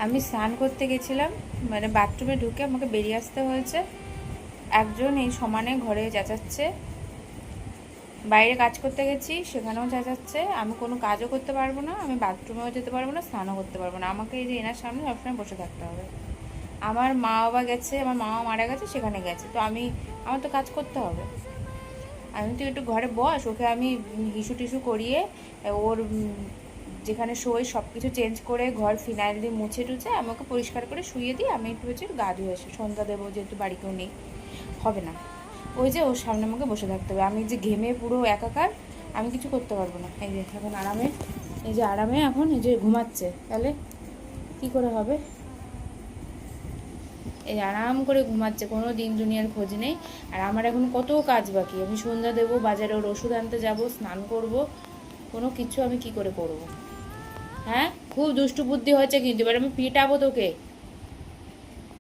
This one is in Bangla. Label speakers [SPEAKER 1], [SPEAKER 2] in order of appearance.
[SPEAKER 1] আমি স্নান করতে গেছিলাম, মানে বাথরুমে ঢুকে আমাকে বেরিয়ে আসতে হয়েছে। একজন এই সমানে ঘরে চেঁচাচ্ছে, বাইরে কাজ করতে গেছি সেখানেও চেঁচাচ্ছে। আমি কোনো কাজও করতে পারবো না, আমি বাথরুমেও যেতে পারবো না, স্নানও করতে পারবো না। আমাকে এই যে এনার সামনে সবসময় বসে থাকতে হবে। আমার মা বাবা গেছে, আমার মা মারা গেছে, সেখানে গেছে, তো আমার তো কাজ করতে হবে। আমি তো একটু ঘরে বস, ওকে আমি হিসু টিসু করিয়ে ওর যেখানে শোয় সব কিছু চেঞ্জ করে ঘর ফিনাইল দিয়ে মুছে টুছে আমি ওকে পরিষ্কার করে শুয়ে দিই। আমি একটু হচ্ছে গা ধুয়ে আসি, সন্ধ্যা দেবো, যেহেতু বাড়ি কেউ নেই, হবে না। ওই যে ওর সামনে আমাকে বসে থাকতে হবে। আমি যে ঘেমে পুরো একাকার, আমি কিছু করতে পারবো না। এই যে এখন আরামে, এই যে আরামে এখন এই যে ঘুমাচ্ছে, তাহলে কী করে হবে? এই আরাম করে ঘুমাচ্ছে, কোনো দিন দুনিয়ার খোঁজ নেই। আর আমার এখন কত কাজ বাকি, আমি সন্ধ্যা দেবো, বাজারে ওর ওষুধ আনতে যাব, স্নান করব, কোনো কিছু আমি কি করে করব? হ্যাঁ, খুব দুষ্টু বুদ্ধি হয়েছে কিন্তু, এবার আমি পিটাবো তোকে।